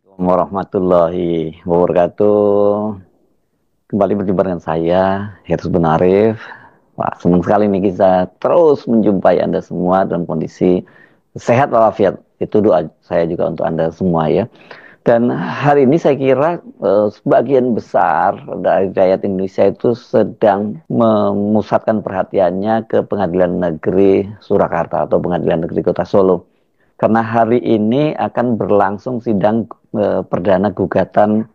Assalamualaikum warahmatullahi wabarakatuh. Kembali berjumpa dengan saya, Heru Benarif. Wah, senang sekali nih kita terus menjumpai Anda semua dalam kondisi sehat walafiat. Itu doa saya juga untuk Anda semua ya. Dan hari ini saya kira sebagian besar dari rakyat Indonesia itu sedang memusatkan perhatiannya ke Pengadilan Negeri Surakarta atau Pengadilan Negeri Kota Solo. Karena hari ini akan berlangsung sidang perdana gugatan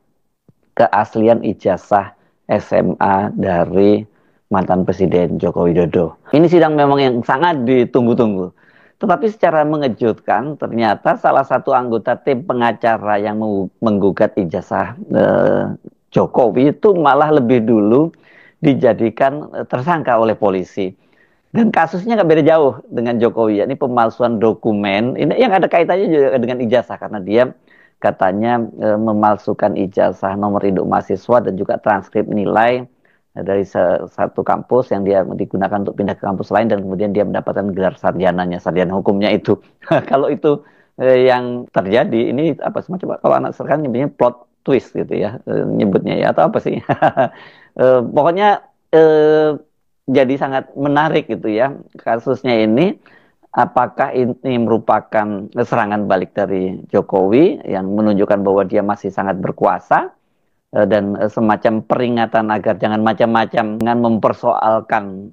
keaslian ijazah SMA dari mantan Presiden Joko Widodo. Ini sidang memang yang sangat ditunggu-tunggu. Tetapi secara mengejutkan, ternyata salah satu anggota tim pengacara yang menggugat ijazah Jokowi itu malah lebih dulu dijadikan tersangka oleh polisi. Dan kasusnya nggak beda jauh dengan Jokowi, yakni pemalsuan dokumen. Ini yang ada kaitannya juga dengan ijazah, karena dia katanya memalsukan ijazah nomor induk mahasiswa dan juga transkrip nilai dari satu kampus yang dia digunakan untuk pindah ke kampus lain, dan kemudian dia mendapatkan gelar sarjananya, sarjana hukumnya itu. Kalau itu yang terjadi, ini apa semacam, kalau anak sekarang nyebutnya plot twist gitu ya, nyebutnya ya, atau apa sih? Pokoknya jadi sangat menarik gitu ya kasusnya ini. Apakah ini merupakan serangan balik dari Jokowi yang menunjukkan bahwa dia masih sangat berkuasa, dan semacam peringatan agar jangan macam-macam dengan mempersoalkan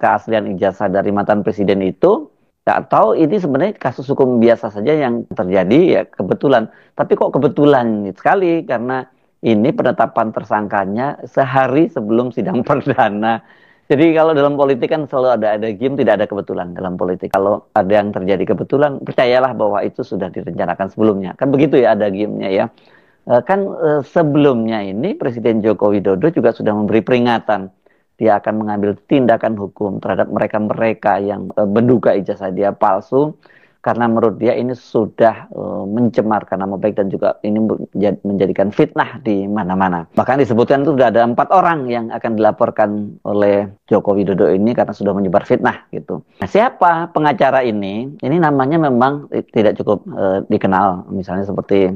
keaslian ijazah dari mantan presiden itu, atau ini sebenarnya kasus hukum biasa saja yang terjadi ya kebetulan. Tapi kok kebetulan sekali, karena ini penetapan tersangkanya sehari sebelum sidang perdana. Jadi kalau dalam politik kan selalu ada game, tidak ada kebetulan dalam politik. Kalau ada yang terjadi kebetulan, percayalah bahwa itu sudah direncanakan sebelumnya. Kan begitu ya, ada gamenya ya. Sebelumnya ini Presiden Joko Widodo juga sudah memberi peringatan. Dia akan mengambil tindakan hukum terhadap mereka-mereka yang menduga ijazah dia palsu, karena menurut dia ini sudah mencemarkan nama baik dan juga ini menjadikan fitnah di mana-mana. Bahkan disebutkan itu sudah ada 4 orang yang akan dilaporkan oleh Joko Widodo ini karena sudah menyebar fitnah gitu. Nah, siapa pengacara ini? Ini namanya memang tidak cukup dikenal. Misalnya seperti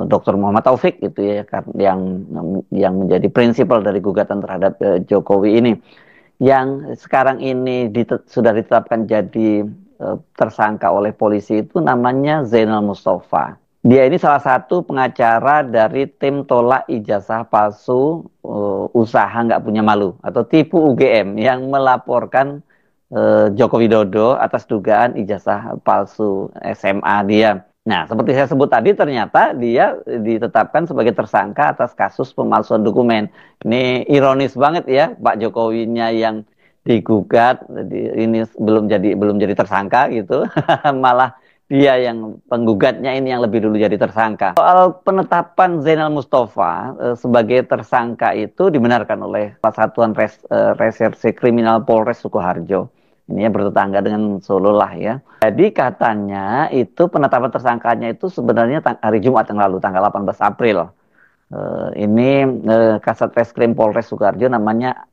Dr. Muhammad Taufik gitu ya, yang menjadi prinsipal dari gugatan terhadap Jokowi ini. Yang sekarang ini sudah ditetapkan jadi tersangka oleh polisi itu namanya Zainal Mustafa. Dia ini salah satu pengacara dari tim tolak ijazah palsu usaha nggak punya malu atau tipu UGM yang melaporkan Joko Widodo atas dugaan ijazah palsu SMA dia. Nah, seperti saya sebut tadi, ternyata dia ditetapkan sebagai tersangka atas kasus pemalsuan dokumen. Ini ironis banget ya, Pak Jokowinya yang digugat, ini belum jadi tersangka gitu, malah dia yang penggugatnya ini yang lebih dulu jadi tersangka. Soal penetapan Zainal Mustafa sebagai tersangka itu dibenarkan oleh Satuan Reserse Kriminal Polres Sukoharjo. Ini ya bertetangga dengan Solo lah ya. Jadi katanya itu penetapan tersangkanya itu sebenarnya hari Jumat yang lalu, tanggal 18 April. Ini Kasat Reskrim Polres Sukoharjo namanya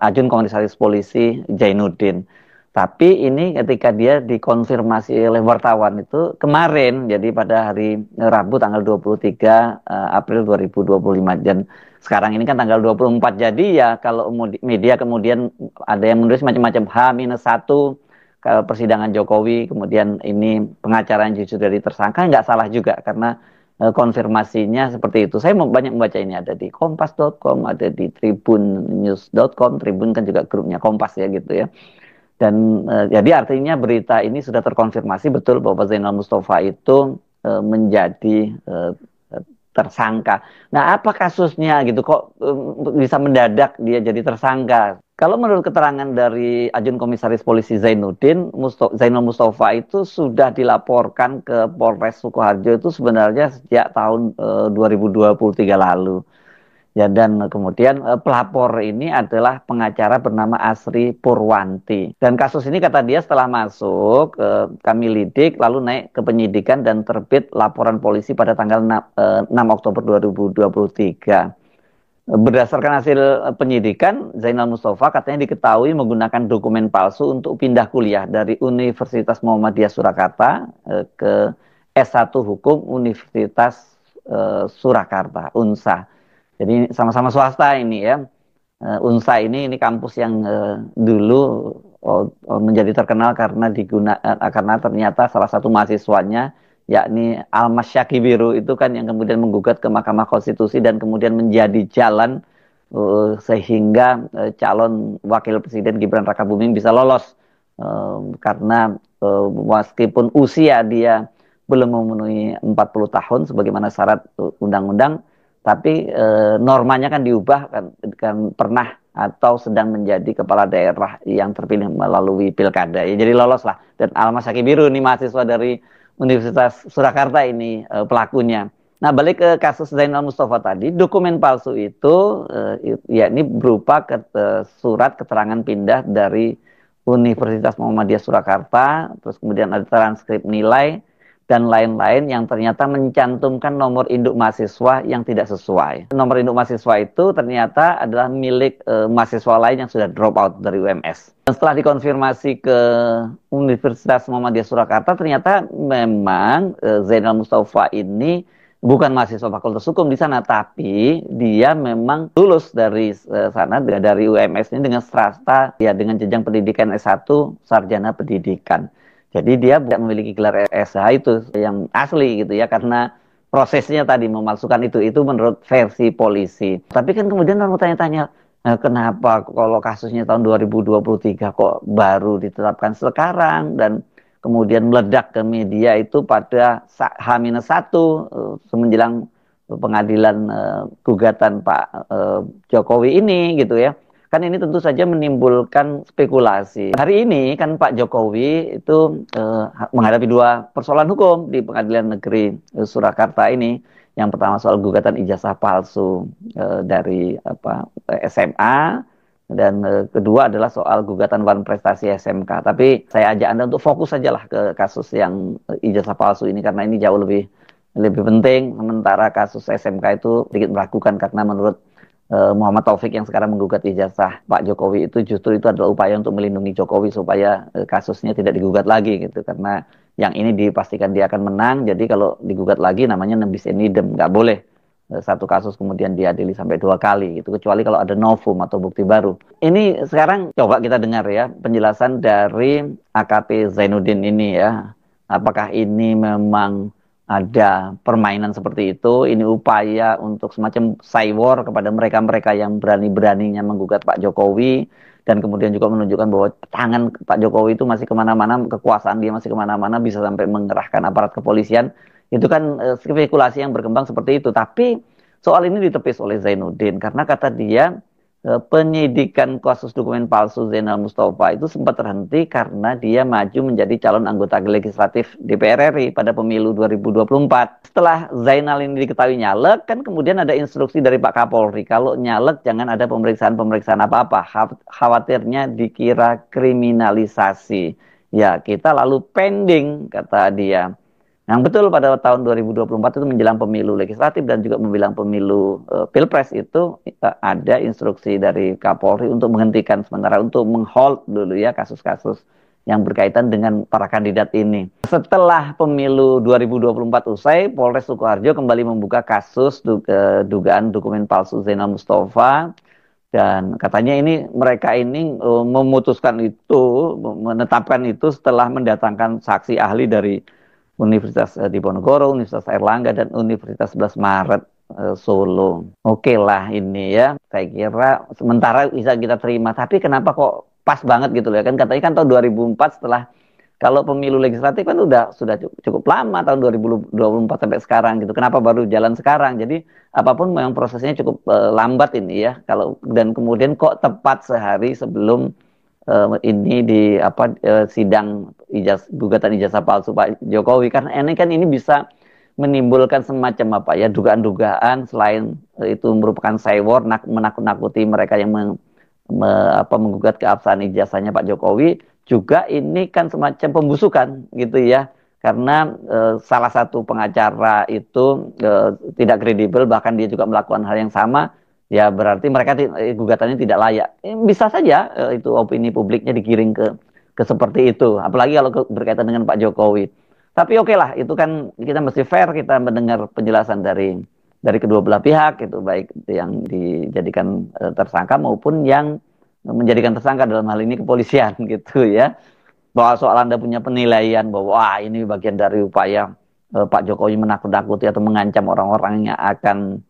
Ajun Komisaris Polisi Jainuddin. Tapi ini ketika dia dikonfirmasi oleh wartawan itu kemarin, jadi pada hari Rabu tanggal 23 April 2025, dan sekarang ini kan tanggal 24. Jadi ya kalau media kemudian ada yang menulis macam-macam H-1 ke persidangan Jokowi, kemudian ini pengacara yang justru dari tersangka, nggak salah juga karena konfirmasinya seperti itu. Saya banyak membaca ini, ada di kompas.com, ada di tribunnews.com. Tribun kan juga grupnya Kompas ya gitu ya. Dan jadi artinya berita ini sudah terkonfirmasi betul bahwa Zainal Mustafa itu menjadi tersangka. Nah, apa kasusnya gitu? Kok bisa mendadak dia jadi tersangka? Kalau menurut keterangan dari Ajun Komisaris Polisi Zainuddin, Zainal Mustafa itu sudah dilaporkan ke Polres Sukoharjo itu sebenarnya sejak tahun 2023 lalu. Ya, dan kemudian pelapor ini adalah pengacara bernama Asri Purwanti. Dan kasus ini kata dia setelah masuk kami lidik, lalu naik ke penyidikan dan terbit laporan polisi pada tanggal 6 Oktober 2023. Berdasarkan hasil penyidikan, Zainal Mustafa katanya diketahui menggunakan dokumen palsu untuk pindah kuliah dari Universitas Muhammadiyah Surakarta ke S1 Hukum Universitas Surakarta, UNSA. Jadi sama-sama swasta ini ya. UNSA ini kampus yang dulu menjadi terkenal karena ternyata salah satu mahasiswanya yakni Almas Syakibiru itu kan yang kemudian menggugat ke Mahkamah Konstitusi dan kemudian menjadi jalan sehingga calon wakil presiden Gibran Rakabuming bisa lolos karena meskipun usia dia belum memenuhi 40 tahun sebagaimana syarat undang-undang, tapi normanya kan diubah kan pernah atau sedang menjadi kepala daerah yang terpilih melalui pilkada. Ya, jadi lolos lah. Dan Almas Syakibiru ini mahasiswa dari Universitas Surakarta ini pelakunya. Nah, balik ke kasus Zainal Mustafa tadi, dokumen palsu itu ya ini berupa surat keterangan pindah dari Universitas Muhammadiyah Surakarta, terus kemudian ada transkrip nilai dan lain-lain yang ternyata mencantumkan nomor induk mahasiswa yang tidak sesuai. Nomor induk mahasiswa itu ternyata adalah milik mahasiswa lain yang sudah drop out dari UMS. Dan setelah dikonfirmasi ke Universitas Muhammadiyah Surakarta, ternyata memang Zainal Mustafa ini bukan mahasiswa Fakultas Hukum di sana, tapi dia memang lulus dari sana dari UMS ini dengan strata ya dengan jenjang pendidikan S1 sarjana pendidikan. Jadi dia tidak memiliki gelar SH itu yang asli gitu ya karena prosesnya tadi memalsukan itu menurut versi polisi. Tapi kan kemudian orang tanya-tanya kenapa kalau kasusnya tahun 2023 kok baru ditetapkan sekarang dan kemudian meledak ke media itu pada H-1 semenjelang pengadilan gugatan Pak Jokowi ini gitu ya. Kan ini tentu saja menimbulkan spekulasi. Hari ini kan Pak Jokowi itu menghadapi dua persoalan hukum di Pengadilan Negeri Surakarta ini. Yang pertama soal gugatan ijazah palsu dari SMA dan kedua adalah soal gugatan wan prestasi SMK. Tapi saya ajak Anda untuk fokus sajalah ke kasus yang ijazah palsu ini karena ini jauh lebih penting. Sementara kasus SMK itu sedikit meragukan karena menurut Muhammad Taufik yang sekarang menggugat ijazah Pak Jokowi itu justru itu adalah upaya untuk melindungi Jokowi supaya kasusnya tidak digugat lagi gitu karena yang ini dipastikan dia akan menang, jadi kalau digugat lagi namanya nebis in idem, nggak boleh satu kasus kemudian diadili sampai 2 kali gitu, kecuali kalau ada novum atau bukti baru. Ini sekarang coba kita dengar ya penjelasan dari AKP Zainuddin ini ya, apakah ini memang ada permainan seperti itu, ini upaya untuk semacam cywar kepada mereka-mereka yang berani-beraninya menggugat Pak Jokowi, dan kemudian juga menunjukkan bahwa tangan Pak Jokowi itu masih kemana-mana, kekuasaan dia masih kemana-mana, bisa sampai mengerahkan aparat kepolisian. Itu kan spekulasi yang berkembang seperti itu, tapi soal ini ditepis oleh Zainuddin, karena kata dia, penyidikan kasus dokumen palsu Zainal Mustafa itu sempat terhenti karena dia maju menjadi calon anggota legislatif DPR RI pada pemilu 2024. Setelah Zainal ini diketahui nyalek, kan kemudian ada instruksi dari Pak Kapolri, kalau nyalek jangan ada pemeriksaan-pemeriksaan apa-apa, khawatirnya dikira kriminalisasi. Ya, kita lalu pending, kata dia. Yang betul pada tahun 2024 itu menjelang pemilu legislatif dan juga menjelang pemilu pilpres itu ada instruksi dari Kapolri untuk menghentikan sementara, untuk menghold dulu ya kasus-kasus yang berkaitan dengan para kandidat ini. Setelah pemilu 2024 usai, Polres Sukoharjo kembali membuka kasus dugaan dokumen palsu Zainal Mustafa. Dan katanya mereka ini memutuskan itu, menetapkan itu setelah mendatangkan saksi ahli dari Universitas Diponegoro, Universitas Airlangga, dan Universitas 11 Maret Solo. Oke lah ini ya, saya kira sementara bisa kita terima. Tapi kenapa kok pas banget gitu loh ya? Kan katanya kan tahun 2004 setelah, kalau pemilu legislatif kan sudah cukup lama tahun 2024 sampai sekarang gitu. Kenapa baru jalan sekarang? Jadi apapun memang prosesnya cukup lambat ini ya. Dan kemudian kok tepat sehari sebelum ini sidang gugatan ijazah palsu Pak Jokowi, karena ini bisa menimbulkan semacam dugaan-dugaan, selain itu merupakan cywar, menakut-nakuti mereka yang menggugat keabsahan ijazahnya Pak Jokowi, juga ini kan semacam pembusukan gitu ya, karena salah satu pengacara itu tidak kredibel, bahkan dia juga melakukan hal yang sama. Ya berarti mereka gugatannya tidak layak. Bisa saja itu opini publiknya digiring ke seperti itu. Apalagi kalau berkaitan dengan Pak Jokowi. Tapi oke lah, itu kan kita mesti fair, kita mendengar penjelasan dari kedua belah pihak, itu baik yang dijadikan tersangka maupun yang menjadikan tersangka, dalam hal ini kepolisian gitu ya. Bahwa soal Anda punya penilaian bahwa wah ini bagian dari upaya Pak Jokowi menakut-nakuti atau mengancam orang-orang yang akan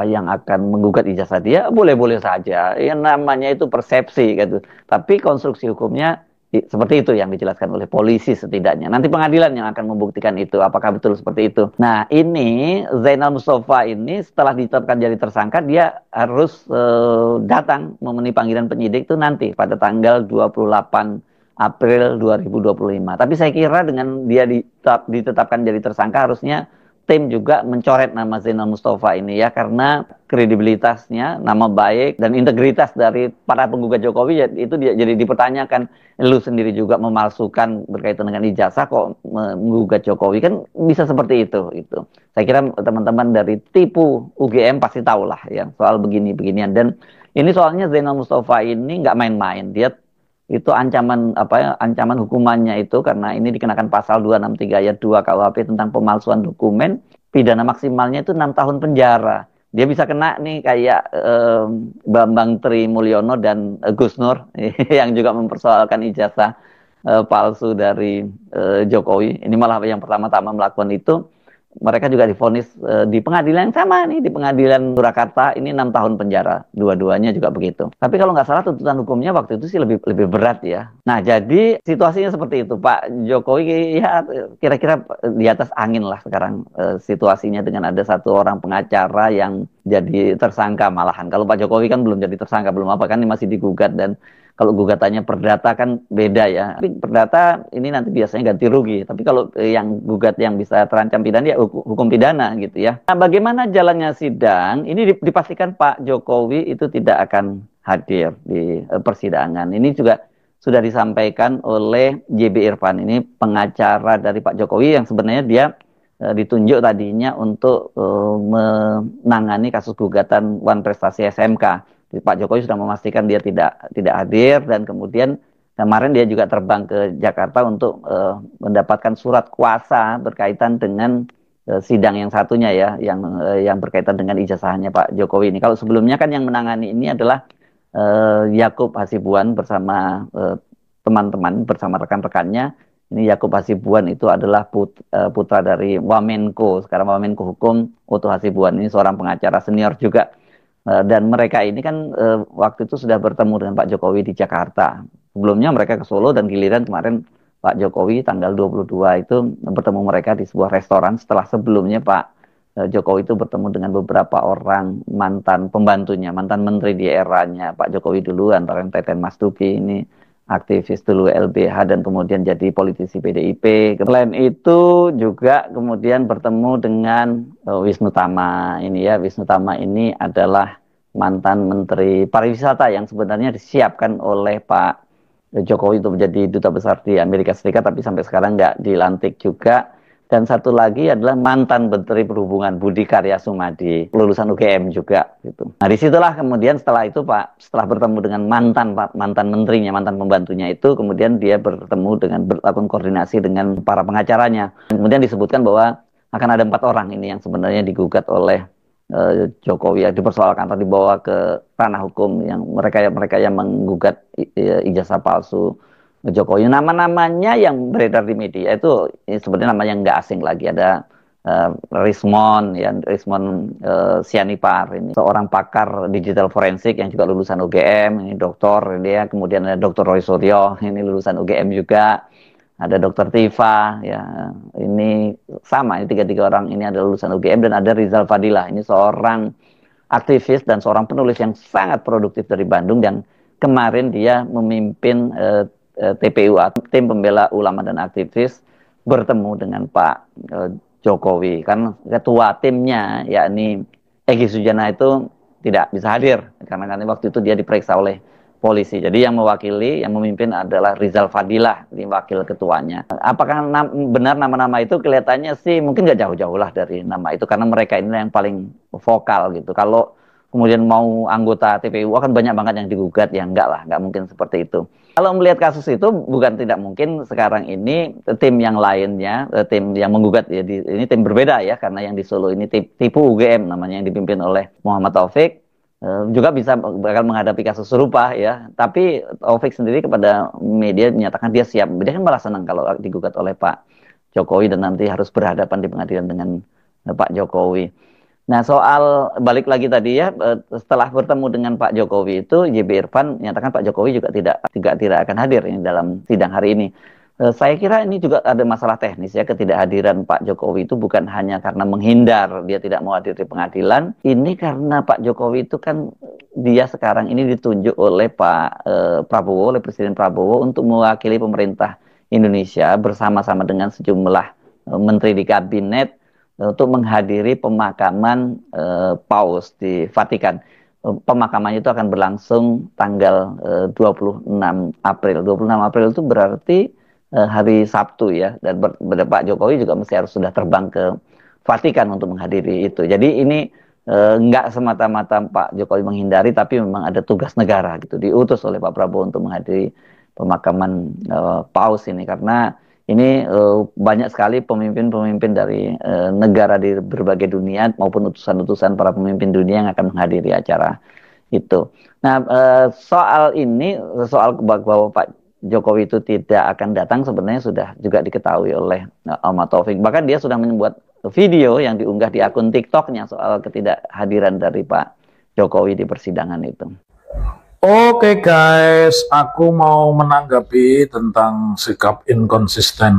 yang akan menggugat ijazah dia, boleh-boleh saja. Yang namanya itu persepsi gitu. Tapi konstruksi hukumnya seperti itu yang dijelaskan oleh polisi setidaknya. Nanti pengadilan yang akan membuktikan itu, apakah betul seperti itu. Nah, ini Zainal Mustafa ini setelah ditetapkan jadi tersangka, dia harus datang memenuhi panggilan penyidik itu nanti pada tanggal 28 April 2025. Tapi saya kira dengan dia ditetapkan jadi tersangka, harusnya tim juga mencoret nama Zainal Mustafa ini ya, karena kredibilitasnya, nama baik dan integritas dari para penggugat Jokowi ya, itu jadi dipertanyakan. Lu sendiri juga memalsukan berkaitan dengan ijazah kok menggugat Jokowi, kan bisa seperti itu. Saya kira teman-teman dari tipu UGM pasti tahu lah ya soal begini-beginian. Dan ini soalnya Zainal Mustafa ini nggak main-main. Dia itu ancaman hukumannya itu, karena ini dikenakan pasal 263 ayat 2 KUHP tentang pemalsuan dokumen, pidana maksimalnya itu 6 tahun penjara. Dia bisa kena nih kayak Bambang Tri Mulyono dan Gus Nur yang juga mempersoalkan ijazah palsu dari Jokowi. Ini malah yang pertama-tama melakukan itu. Mereka juga divonis di pengadilan yang sama nih, di pengadilan Surakarta ini 6 tahun penjara, dua-duanya juga begitu. Tapi kalau nggak salah tuntutan hukumnya waktu itu sih lebih berat ya. Nah, jadi situasinya seperti itu, Pak Jokowi ya kira-kira di atas angin lah sekarang situasinya, dengan ada satu orang pengacara yang jadi tersangka malahan. Kalau Pak Jokowi kan belum jadi tersangka, belum apa kan, ini masih digugat. Dan kalau gugatannya perdata kan beda ya. Tapi perdata ini nanti biasanya ganti rugi. Tapi kalau yang gugat yang bisa terancam pidana ya hukum pidana gitu ya. Nah, bagaimana jalannya sidang? Ini dipastikan Pak Jokowi itu tidak akan hadir di persidangan. Ini juga sudah disampaikan oleh JB Irfan. Ini pengacara dari Pak Jokowi yang sebenarnya dia ditunjuk tadinya untuk menangani kasus gugatan Wan Prestasi SMK. Pak Jokowi sudah memastikan dia tidak hadir, dan kemudian kemarin dia juga terbang ke Jakarta untuk mendapatkan surat kuasa berkaitan dengan sidang yang satunya ya, yang berkaitan dengan ijazahnya Pak Jokowi ini. Kalau sebelumnya kan yang menangani ini adalah Yakub Hasibuan bersama teman-teman, bersama rekan-rekannya. Ini Yakub Hasibuan itu adalah putra dari Wamenko, sekarang Wamenko Hukum Oto Hasibuan. Ini seorang pengacara senior juga. Dan mereka ini kan waktu itu sudah bertemu dengan Pak Jokowi di Jakarta. Sebelumnya mereka ke Solo, dan giliran kemarin Pak Jokowi tanggal 22 itu bertemu mereka di sebuah restoran, setelah sebelumnya Pak Jokowi itu bertemu dengan beberapa orang mantan pembantunya, mantan menteri di eranya Pak Jokowi dulu, antara Teten Mas Duki, ini aktivis dulu LBH dan kemudian jadi politisi PDIP. Selain itu juga kemudian bertemu dengan Wisnu Tama ini ya. Wisnu Tama ini adalah mantan Menteri Pariwisata yang sebenarnya disiapkan oleh Pak Jokowi untuk menjadi duta besar di Amerika Serikat, tapi sampai sekarang nggak dilantik juga. Dan satu lagi adalah mantan Menteri Perhubungan Budi Karya Sumadi, lulusan UGM juga gitu. Nah, disitulah kemudian setelah itu setelah bertemu dengan mantan menterinya, mantan pembantunya itu, kemudian dia bertemu dengan berlakukan koordinasi dengan para pengacaranya. Kemudian disebutkan bahwa akan ada 4 orang ini yang sebenarnya digugat oleh Jokowi, ya, dipersoalkan atau dibawa ke ranah hukum, yang mereka yang menggugat ijazah palsu Jokowi. Nama-namanya yang beredar di media itu sebenarnya nama yang nggak asing lagi. Ada Rismon Sianipar, ini seorang pakar digital forensik yang juga lulusan UGM, ini doktor dia. Kemudian ada Dr. Roy Suryo, ini lulusan UGM juga. Ada Dr. Tifa, ya ini sama, ini 3 orang ini ada lulusan UGM. Dan ada Rizal Fadilah, ini seorang aktivis dan seorang penulis yang sangat produktif dari Bandung, dan kemarin dia memimpin TPU, tim pembela ulama dan aktivis, bertemu dengan Pak Jokowi. Kan ketua timnya yakni Egy Sujana itu tidak bisa hadir karena waktu itu dia diperiksa oleh polisi. Jadi yang mewakili, yang memimpin adalah Rizal Fadilah, wakil ketuanya. Apakah benar nama-nama itu? Kelihatannya sih mungkin nggak jauh-jauh lah dari nama itu, karena mereka ini yang paling vokal gitu. Kalau kemudian mau anggota TPU akan banyak banget yang digugat, ya enggak lah, enggak mungkin seperti itu. Kalau melihat kasus itu bukan tidak mungkin sekarang ini tim yang lainnya, tim yang menggugat ya ini tim berbeda ya, karena yang di Solo ini tipu UGM namanya yang dipimpin oleh Muhammad Taufik, juga bisa bakal menghadapi kasus serupa ya. Tapi Taufik sendiri kepada media menyatakan dia siap. Dia kan malah senang kalau digugat oleh Pak Jokowi dan nanti harus berhadapan di pengadilan dengan Pak Jokowi. Nah, soal balik lagi tadi ya, setelah bertemu dengan Pak Jokowi itu, JB Irfan menyatakan Pak Jokowi juga tidak akan hadir ini dalam sidang hari ini. Saya kira ini juga ada masalah teknis ya, ketidakhadiran Pak Jokowi itu bukan hanya karena menghindar, dia tidak mau hadir di pengadilan. Ini karena Pak Jokowi itu kan dia sekarang ini ditunjuk oleh Pak Prabowo, oleh Presiden Prabowo untuk mewakili pemerintah Indonesia bersama-sama dengan sejumlah menteri di kabinet untuk menghadiri pemakaman Paus di Vatikan. Pemakamannya itu akan berlangsung tanggal 26 April. 26 April itu berarti hari Sabtu ya. Dan Pak Jokowi juga mesti harus sudah terbang ke Vatikan untuk menghadiri itu. Jadi ini nggak semata-mata Pak Jokowi menghindari, tapi memang ada tugas negara gitu. Diutus oleh Pak Prabowo untuk menghadiri pemakaman Paus ini. Karena ini banyak sekali pemimpin-pemimpin dari negara di berbagai dunia maupun utusan-utusan para pemimpin dunia yang akan menghadiri acara itu. Nah, soal ini, soal bahwa Pak Jokowi itu tidak akan datang sebenarnya sudah juga diketahui oleh Ahmad Taufik. Bahkan dia sudah membuat video yang diunggah di akun TikToknya soal ketidakhadiran dari Pak Jokowi di persidangan itu. Oke guys, aku mau menanggapi tentang sikap inkonsisten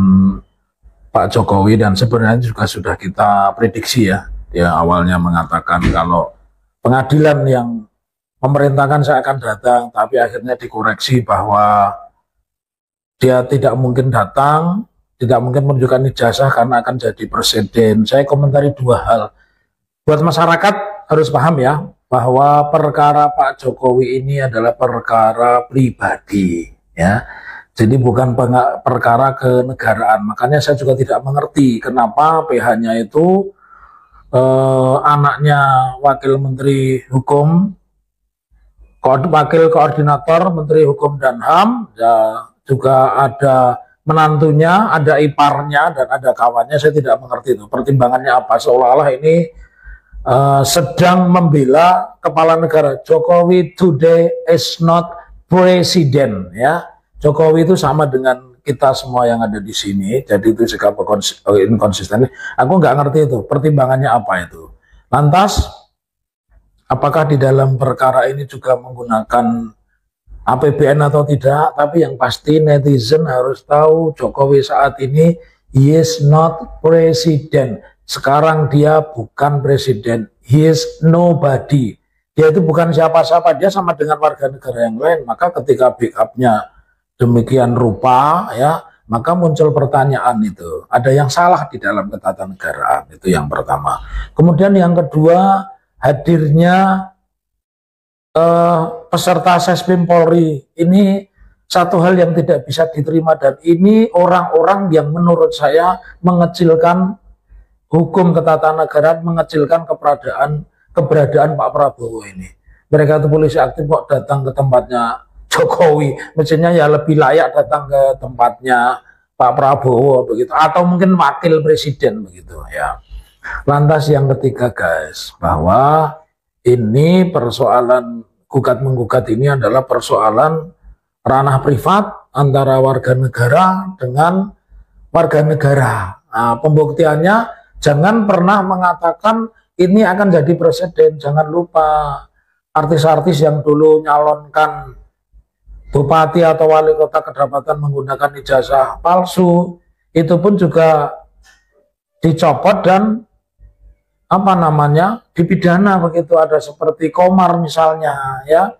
Pak Jokowi dan sebenarnya juga sudah kita prediksi ya. Dia awalnya mengatakan kalau pengadilan yang memerintahkan saya akan datang, tapi akhirnya dikoreksi bahwa dia tidak mungkin datang, tidak mungkin menunjukkan ijazah karena akan jadi presiden. Saya komentari dua hal. Buat masyarakat harus paham ya, bahwa perkara Pak Jokowi ini adalah perkara pribadi ya. Jadi bukan perkara kenegaraan. Makanya saya juga tidak mengerti kenapa PH-nya itu anaknya Wakil Menteri Hukum, Wakil Koordinator Menteri Hukum dan HAM, ya, juga ada menantunya, ada iparnya, dan ada kawannya. Saya tidak mengerti itu pertimbangannya apa, seolah-olah ini sedang membela kepala negara. Jokowi today is not president ya. Jokowi itu sama dengan kita semua yang ada di sini. Jadi itu sikap inkonsisten. Aku nggak ngerti itu pertimbangannya apa itu. Lantas apakah di dalam perkara ini juga menggunakan APBN atau tidak? Tapi yang pasti netizen harus tahu Jokowi saat ini he is not president. Sekarang dia bukan presiden, he is nobody. Dia itu bukan siapa-siapa, dia sama dengan warga negara yang lain. Maka ketika backupnya demikian rupa ya, maka muncul pertanyaan itu. Ada yang salah di dalam ketatanegaraan, itu yang pertama. Kemudian yang kedua, hadirnya peserta Sespim Polri. Ini satu hal yang tidak bisa diterima, dan ini orang-orang yang menurut saya mengecilkan hukum ketatanegaraan, mengecilkan keberadaan Pak Prabowo ini. Mereka itu polisi aktif kok datang ke tempatnya Jokowi, mestinya ya lebih layak datang ke tempatnya Pak Prabowo begitu, atau mungkin wakil presiden begitu ya. Lantas yang ketiga guys, bahwa ini persoalan gugat-menggugat ini adalah persoalan ranah privat antara warga negara dengan warga negara. Nah, pembuktiannya jangan pernah mengatakan ini akan jadi presiden. Jangan lupa artis-artis yang dulu nyalonkan bupati atau wali kota kedapatan menggunakan ijazah palsu, itu pun juga dicopot dan dipidana begitu. Ada seperti Komar misalnya ya.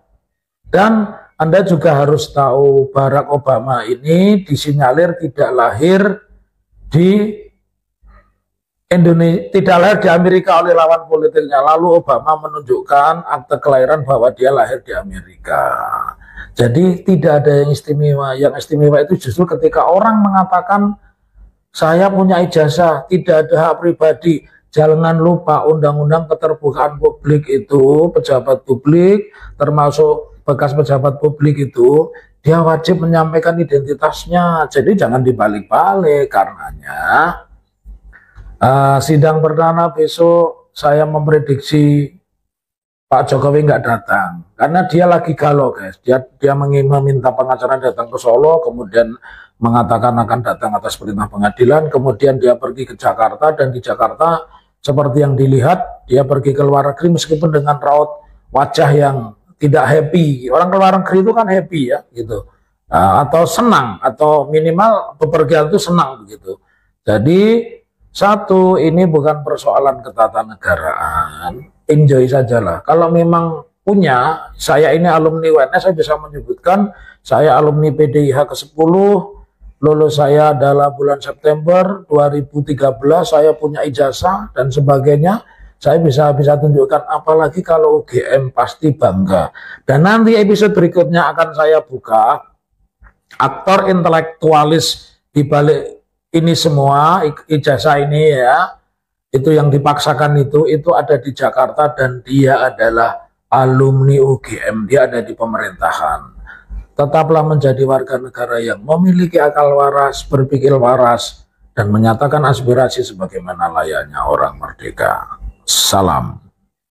Dan Anda juga harus tahu Barack Obama ini disinyalir tidak lahir di Indonesia, tidak lahir di Amerika oleh lawan politiknya. Lalu Obama menunjukkan akte kelahiran bahwa dia lahir di Amerika. Jadi tidak ada yang istimewa. Yang istimewa itu justru ketika orang mengatakan saya punya ijazah, tidak ada hak pribadi. jangan lupa undang-undang keterbukaan publik itu, pejabat publik termasuk bekas pejabat publik itu dia wajib menyampaikan identitasnya. Jadi jangan dibalik-balik. Karenanya sidang perdana besok saya memprediksi Pak Jokowi nggak datang karena dia lagi galau, guys. Dia meminta pengacara datang ke Solo, kemudian mengatakan akan datang atas perintah pengadilan, kemudian dia pergi ke Jakarta, dan di Jakarta seperti yang dilihat dia pergi ke luar negeri meskipun dengan raut wajah yang tidak happy. Orang ke luar negeri itu kan happy ya gitu, atau senang, atau minimal bepergian itu senang begitu. Jadi satu, ini bukan persoalan ketatanegaraan, enjoy sajalah. Kalau memang punya, saya ini alumni UNS, saya bisa menyebutkan saya alumni PDIH ke-10, lulus saya adalah bulan September 2013, saya punya ijazah dan sebagainya. Saya bisa tunjukkan, apalagi kalau UGM pasti bangga. Dan nanti episode berikutnya akan saya buka aktor intelektualis di balik ini semua, ijazah ini ya, itu yang dipaksakan itu ada di Jakarta dan dia adalah alumni UGM, dia ada di pemerintahan. Tetaplah menjadi warga negara yang memiliki akal waras, berpikir waras, dan menyatakan aspirasi sebagaimana layaknya orang merdeka. Salam.